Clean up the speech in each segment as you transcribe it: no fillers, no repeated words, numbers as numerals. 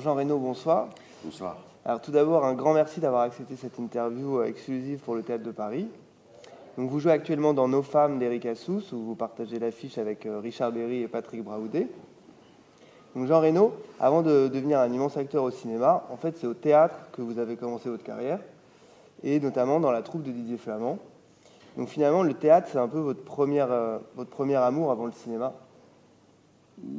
Jean Reynaud, bonsoir. Bonsoir. Alors tout d'abord, un grand merci d'avoir accepté cette interview exclusive pour le Théâtre de Paris. Donc, vous jouez actuellement dans Nos femmes d'Éric Assous, où vous partagez l'affiche avec Richard Berry et Patrick Braoudé. Donc Jean Reynaud, avant de devenir un immense acteur au cinéma, en fait c'est au théâtre que vous avez commencé votre carrière, et notamment dans la troupe de Didier Flamand. Donc finalement, le théâtre, c'est un peu votre premier amour avant le cinéma.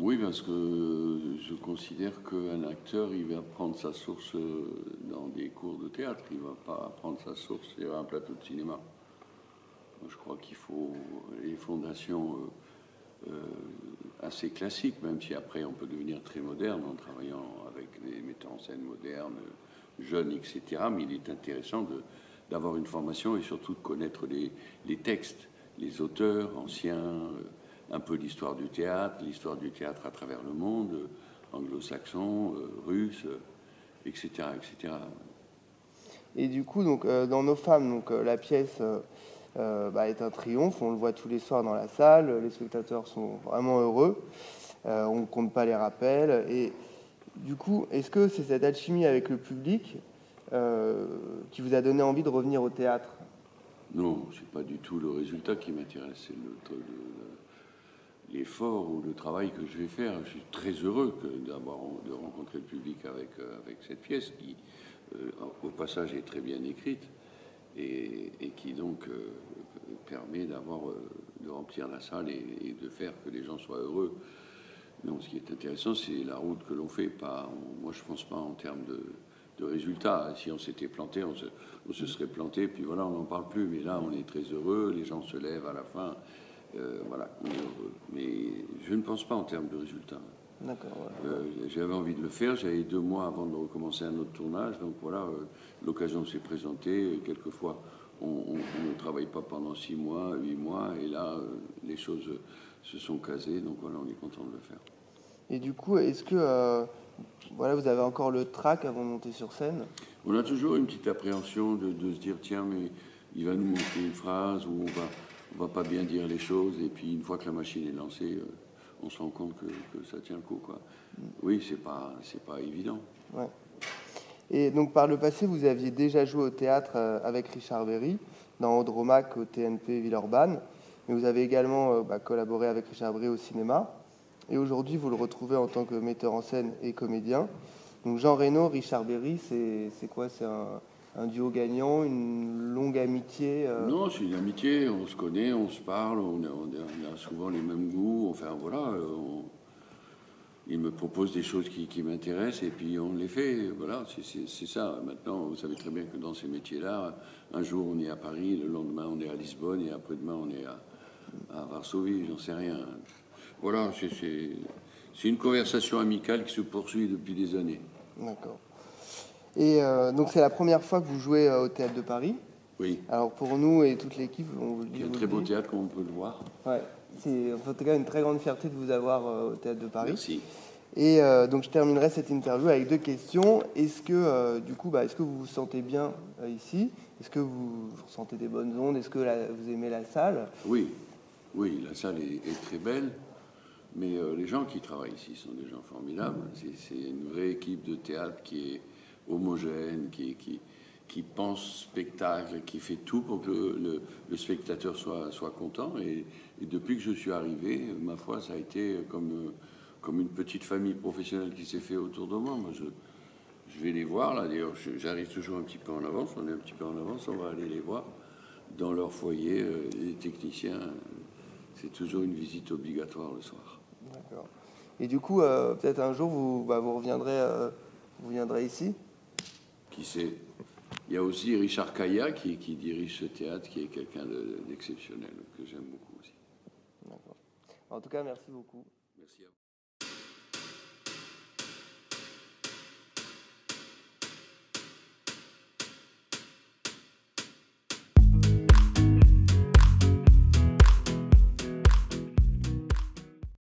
Oui, parce que je considère qu'un acteur, il va prendre sa source dans des cours de théâtre. Il ne va pas prendre sa source sur un plateau de cinéma. Je crois qu'il faut les fondations assez classiques, même si après on peut devenir très moderne en travaillant avec des metteurs en scène modernes, jeunes, etc. Mais il est intéressant d'avoir une formation et surtout de connaître les textes, les auteurs anciens, un peu l'histoire du théâtre à travers le monde, anglo-saxon, russe, etc., etc. Et du coup, donc, dans Nos femmes, donc, la pièce est un triomphe. On le voit tous les soirs dans la salle. Les spectateurs sont vraiment heureux. On ne compte pas les rappels. Et du coup, est-ce que c'est cette alchimie avec le public qui vous a donné envie de revenir au théâtre? Non, c'est pas du tout le résultat qui m'intéresse, c'est l'effort ou le travail que je vais faire. Je suis très heureux de rencontrer le public avec cette pièce qui, au passage, est très bien écrite et qui donc permet de remplir la salle et de faire que les gens soient heureux. Non, ce qui est intéressant, c'est la route que l'on fait. Moi, je pense pas en termes de résultats. Si on s'était planté, on se serait planté, puis voilà, on n'en parle plus. Mais là, on est très heureux, les gens se lèvent à la fin. Voilà, on est heureux. Mais je ne pense pas en termes de résultats. D'accord. Ouais. J'avais envie de le faire. J'avais 2 mois avant de recommencer un autre tournage. Donc voilà, l'occasion s'est présentée. Quelquefois, on ne travaille pas pendant 6 mois, 8 mois. Et là, les choses se sont casées. Donc voilà, on est content de le faire. Et du coup, est-ce que vous avez encore le trac avant de monter sur scène? On a toujours une petite appréhension de se dire tiens, mais il va nous monter une phrase où on va pas bien dire les choses, et puis une fois que la machine est lancée, on se rend compte que ça tient le coup, quoi. Oui, c'est pas évident. Ouais. Et donc par le passé, vous aviez déjà joué au théâtre avec Richard Berry dans Audromac au TNP Villeurbanne, mais vous avez également collaboré avec Richard Berry au cinéma. Et aujourd'hui, vous le retrouvez en tant que metteur en scène et comédien. Donc Jean Reynaud, Richard Berry, c'est quoi? C'est un duo gagnant, une longue amitié Non, c'est une amitié, on se connaît, on se parle, on a souvent les mêmes goûts, enfin voilà, il me propose des choses qui m'intéressent et puis on les fait, voilà, c'est ça. Maintenant, vous savez très bien que dans ces métiers-là, un jour on est à Paris, le lendemain on est à Lisbonne et après-demain on est à Varsovie, j'en sais rien. Voilà, c'est une conversation amicale qui se poursuit depuis des années. D'accord. Et donc c'est la première fois que vous jouez au Théâtre de Paris. Oui. Alors pour nous et toute l'équipe, on vous le dit. Il y a un très beau théâtre comme on peut le voir. Ouais, c'est en tout cas une très grande fierté de vous avoir au Théâtre de Paris. Merci. Et donc je terminerai cette interview avec 2 questions. Est-ce que est-ce que vous vous sentez bien ici? Est-ce que vous ressentez des bonnes ondes? Est-ce que vous aimez la salle? Oui, la salle est très belle, mais les gens qui travaillent ici sont des gens formidables. C'est une vraie équipe de théâtre qui est homogène, qui pense spectacle, qui fait tout pour que le spectateur soit content. Et depuis que je suis arrivé, ma foi, ça a été comme une petite famille professionnelle qui s'est fait autour de moi. Moi, je vais les voir, là, d'ailleurs, j'arrive toujours un petit peu en avance, on est un petit peu en avance, on va aller les voir dans leur foyer, les techniciens. C'est toujours une visite obligatoire le soir. D'accord. Et du coup, peut-être un jour, vous viendrez ici? Qui sait? Il y a aussi Richard Caillat qui dirige ce théâtre, qui est quelqu'un d'exceptionnel, que j'aime beaucoup aussi. D'accord. En tout cas, merci beaucoup. Merci à vous.